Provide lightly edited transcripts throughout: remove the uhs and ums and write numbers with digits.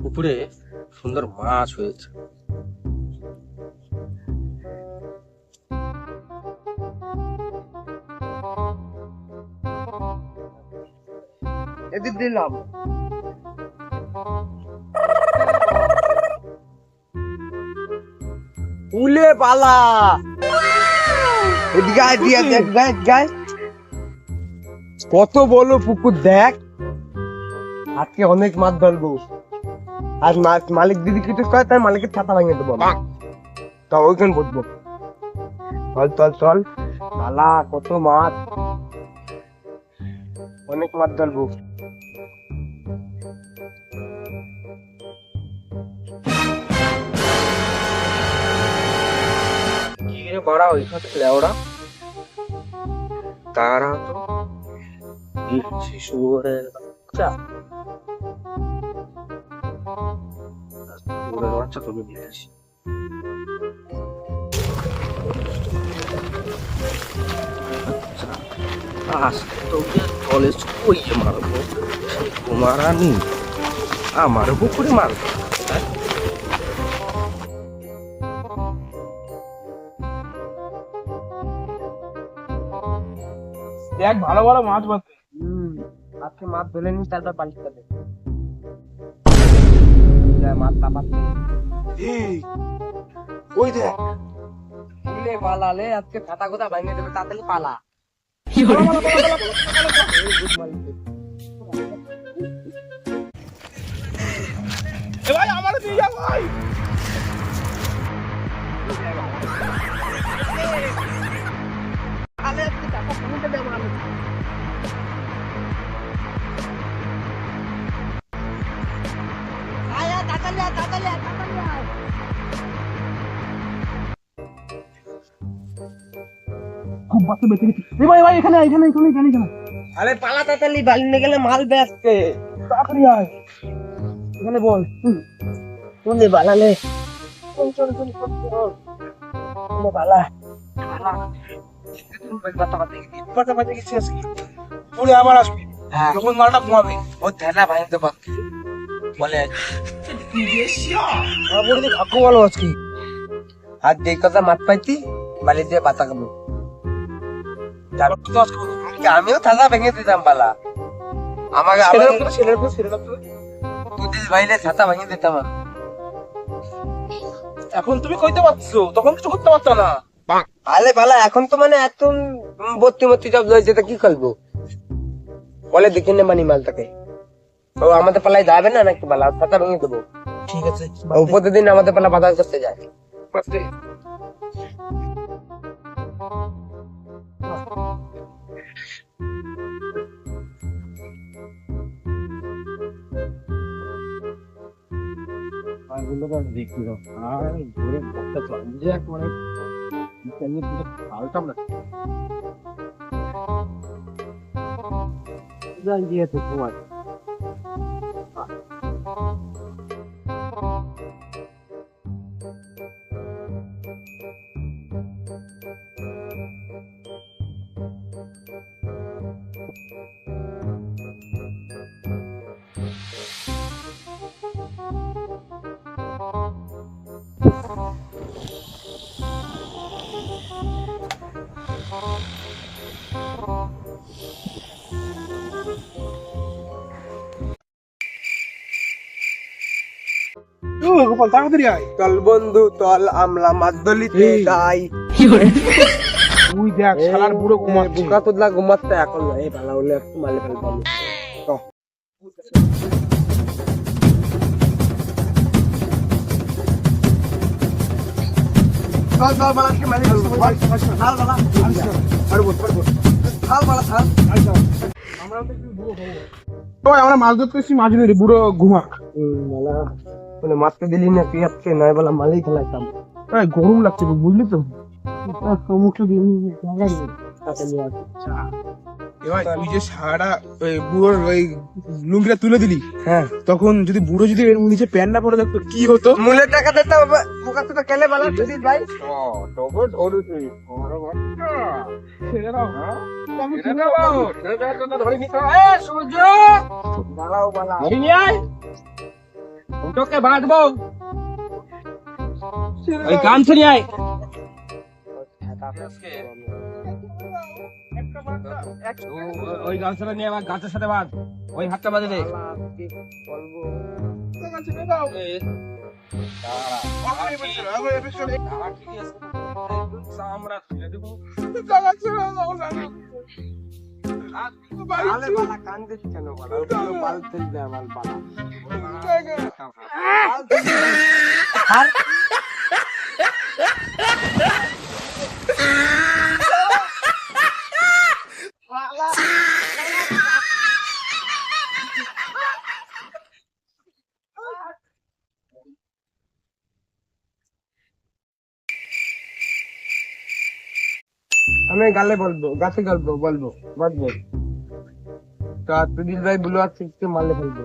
পুকুরে সুন্দর মাছ হয়েছে। এদিক দিলাম উলে পালা এদিকে আয়, দিয়া দেখ দেখ গায় কত বড় পুকুর দেখ। আজকে অনেক মাছ ধরবো। আর মাছ মালিক দিদি কিছু করে তার মালিকের ছাতা ভাঙিয়ে দেবো তা ওইখানে বসবো। চল চল চল পালা, কত মাছ, অনেক মাছ ধরবো। কি রে বড়া ওইখানে লেওড়া তারা তো শুয়োরের বাচ্চা, শুয়োরের বাচ্চা তোকে দিয়েছি। তোকে জলে ছড়িয়ে মারবো, মারানি আমার পুকুরে মারবো। দেখ ভালো ভালো মাছ বাঁধতে। আজকে মাছ ধরে নি, তারপর পালিশ করবে মাছ তাপাতে। ওই দেখ উলে পালালে আজকে ছাতা কোথা ভাঙিয়ে দেবে, তাড়াতাড়ি পালা। এ ভাই আমার দিয়ে যা ভাই। খুব বাচ্চা বেঁচে গেছে। এ ভাই ভাই এখানে এখানে এখানে এখানে এখানে আরে পালা তাড়াতাড়ি, বালি নিয়ে গেলে মাল বেচতে। তাড়াতাড়ি আয় এখানে বল। উলে পালালে উলে পালা। পুরে আবার আসবি যখন মালটা ঘুমাবে। ও ঠেলা ভাঙতে পারছি বলে ভাগ্য বলো আজকে। আর যে কথা মাছ পাইতি বালি দিয়ে পাতা খাবো। আমিও থালা ভেঙে দিতাম পালা। আমাকে তুই ভাইলে ছাতা ভেঙে দিতাম আমি। এখন তুমি কইতে পারছো, তখন কিছু করতে পারতো না। আলে পালা এখন তো মানে এত ভর্তি ভর্তি সব রয়েছে, তা কি করবো বলে দেখে নে মানি মালটাকে। ও আমাদের পালায় যাবে না নাকি পালা, ছাতা ভেঙে দেবো। ঠিক আছে ও প্রতিদিন আমাদের পালা বাজার করতে যায়। গোপাল তাড়াতাড়ি আয়। চল বন্ধু চল, আমরা মাদলিতে যাই। তুই দেখ শালার বুড়ো ঘুমাচ্ছে। বুকা তোদলা ঘুমাচ্ছে এখন, এই ভালো হলে একটু মালে ফেলতাম। আমরা মাছ ধরতে এসেছি, মাছ ধরে বুড়ো ঘুমা। মানে মাছকে দিলি না তুই আজকে, নয় বলা মালিক খেলাইতাম। গরম লাগছে বুঝলি তো। এবার তুই যে সারা বুড়োর ওই লুঙ্গিটা তুলে দিলি, হ্যাঁ তখন যদি বুড়ো যদি এর নিচে প্যান্ট না পরে থাকতো কি হতো? মূলের টাকা দিতে হবে। বুকা তো কেলে বলা তুই ভাই। তোকে বাঁধবো ওই গান শুনি আয় ওই গাছটা নিয়ে আমার গাছের সাথে বাঁধ ওই হাতটা বাঁধে দে আমরা তুলে দেবো কান্দিস কেন বলো বাল তেল দে বাল পালা আমি গালে বলবো গাছে গল্প বলবো বলবো তো তুদিল ভাই বলো আর ঠিক মারলে ফেলবো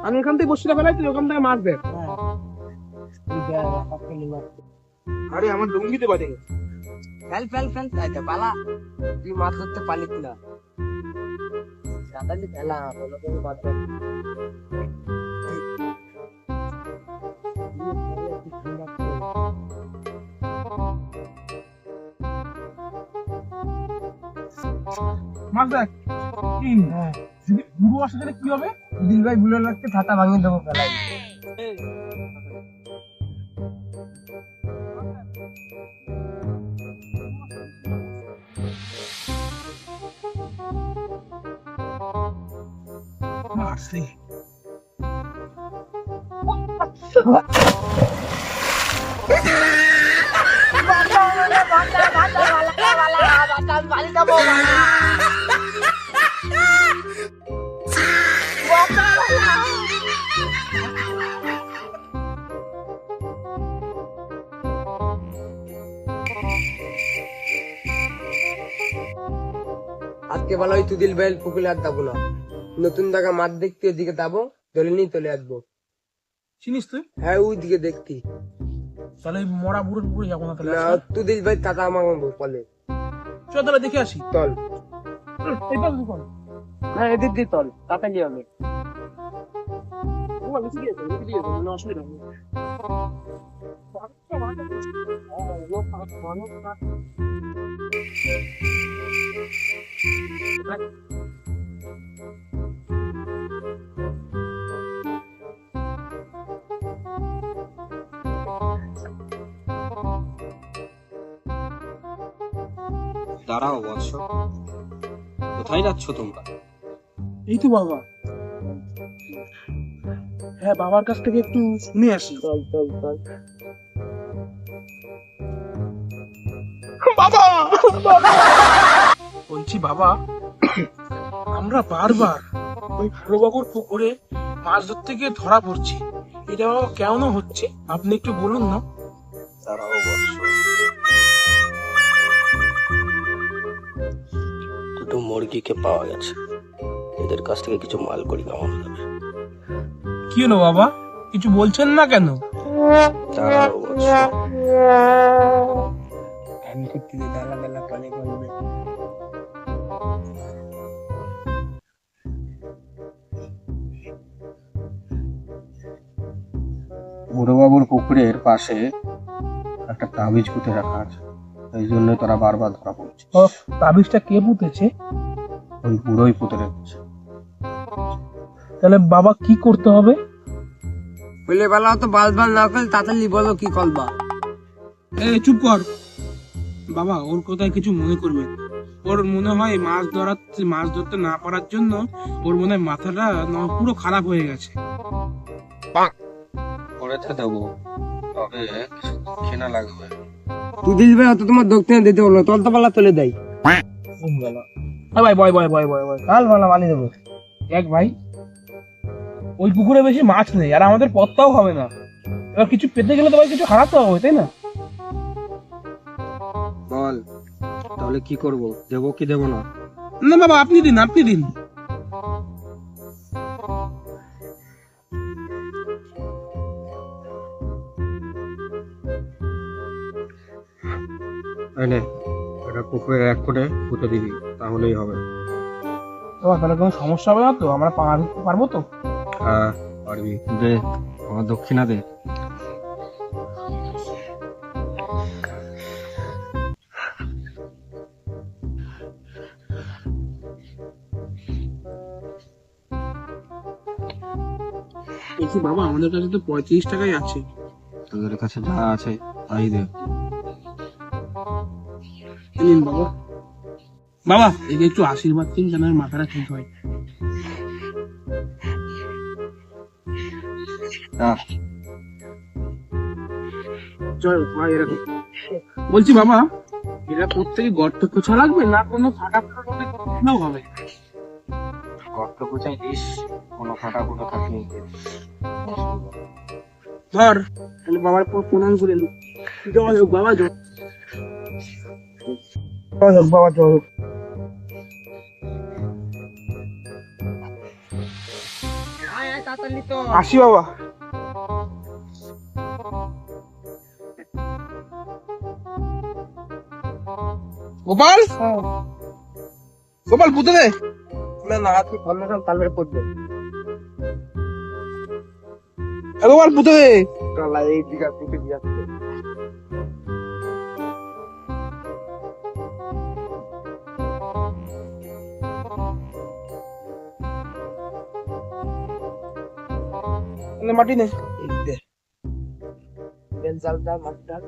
আমি এখান থেকে বসে ফেলাই তুই ওখান থেকে মারবে আরে আমার লুঙ্গিতে বাজে ফেল ফেল ফেল তাইতে পালা তুই মাছ ধরতে পালিস না সাঁতালি ফেলা বলো তুমি মাছ ধর মাছ দেখ বুড়ো আসে কি হবে দিল ভাই বুলো লাগতে ছাতা ভাঙিয়ে দেবো ফেলাই মারছি আজকে বলা ওই তুদিল ভাই পুকুরে আর যাবো না নতুন জায়গা মাঠ দেখতে ওদিকে যাবো ধরে নিয়ে চলে আসবো চিনিস তুই হ্যাঁ ওই দিকে দেখতি তাহলে ওই মরা বুড়ো পুকুরে যাবো না তাহলে না তুদিল ভাই টাকা আমার বলে চল তাহলে দেখে আসি চল এটা দুখন হ্যাঁ এদিক দিয়ে চল তাড়াতাড়ি হবে ও আমি ঠিক আছে এদিকে দিয়ে না অসুবিধা নেই দাঁড়াও বৎস কোথায় যাচ্ছ তোমরা এই তো বাবা হ্যাঁ বাবার কাছ থেকে একটু শুনে আসি চল চল চল বাবা বলছি বাবা আমরা বারবার ওই বুড়োবাবুর পুকুরে মাছ ধরতে গিয়ে ধরা পড়ছি এটা বাবা কেন হচ্ছে আপনি একটু বলুন না দাঁড়াও বৎস দুটো মুরগিকে পাওয়া গেছে এদের কাছ থেকে কিছু মাল করি কামানো যাবে কি হলো বাবা কিছু বলছেন না কেন দাঁড়াও বৎস আমি ঠিক থেকে দালা দালা পানি করবে বুড়োবাবুর পুকুরের পাশে একটা তাবিজ পুঁতে রাখা আছে এই জন্য তারা বারবার ধরা পড়ছে ও তাবিজটা কে পুঁতেছে ওই বুড়োই পুঁতে রেখেছে তাহলে বাবা কি করতে হবে বলে বেলা তো বাল বাল না করলে তাড়াতাড়ি বলো কি করবা এই চুপ কর বাবা ওর কথায় কিছু মনে করবেন ওর মনে হয় মাছ ধরতে না পারার জন্য ওর মনে হয় মাথাটা পুরো খারাপ হয়ে গেছে করেতে দেবো তবে কেনা লাগবে তুদিল ভাই অত তোমার দক্ষিণে দিতে বললো তল তো পাল্লা তুলে দেয় ভাই বয় বয় বয় বয় বয় কাল ভালো বানিয়ে দেবো দেখ ভাই ওই পুকুরে বেশি মাছ নেই আর আমাদের পত্তাও হবে না এবার কিছু পেতে গেলে তো ভাই কিছু হারাতে হবে তাই না বল তাহলে কি করব দেবো কি দেবো না না বাবা আপনি দিন এনে এটা পুকুরের এক কোণে পুঁতে দিবি তাহলেই হবে বাবা তাহলে কোনো সমস্যা হবে না তো? আমরা পারবো তো? হ্যাঁ পারবি, দে আমার দক্ষিণা দে। বলছি বাবা আমাদের কাছে তো 35 টাকাই আছে। তোদের কাছে যা আছে তাই দে। এই নিন বাবা। বাবা একে একটু আশীর্বাদ দিন যেন আমার মাথাটা ঠিক হয়। আহ, চল ভাই এরকম। বলছি বাবা এটা প্রত্যেকে গর্ত খোঁচা লাগবে না কোনো ফাটা ফাটা হবে? গর্ত কোচাই দিস, কোনো ফাটা ফুটো থাকে। ধর তাহলে বাবার প্রণাম করে নি। জয় হোক বাবা জয়। বাবা চল। আসি বাবা। গোপাল গোপাল পুঁতে দে। না না তুই সামনে চল, তাহলে পড়বে। গোপাল পুঁতে দে। চল এই দিকে পুঁতে দিয়ে আসছে। মাটি নে। এই দে। বেল চাল ডাল মাছ ডাল।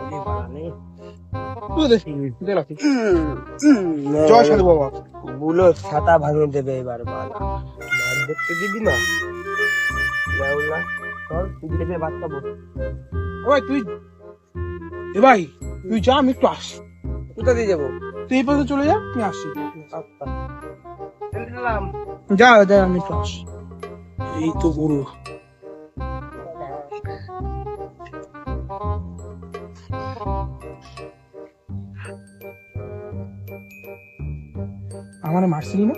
ওরে বাবা নেই। পুঁতে দে। দে রাখি। জয় সাধু বাবা। বুলো ছাতা ভাঙে দেবে এবার বালা। মার দেখতে দিবি না? লাউলা চল তুই দেখে বাচ্চা বল। ভাই তুই এ ভাই তুই যা আমি একটু আসি। কোথা দিয়ে যাবো? তুই এই পাশে চলে যা আমি আসি। আচ্ছা চলে গেলাম। যা যা আমি একটু আসি। এই তো গরু। আমার মারছিলি না?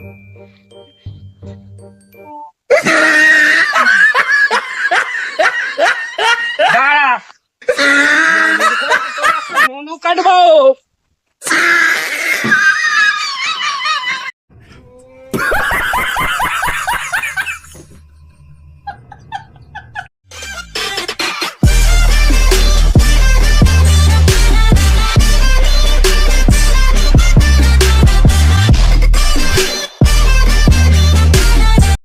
দাঁড়া মনু কাটবো।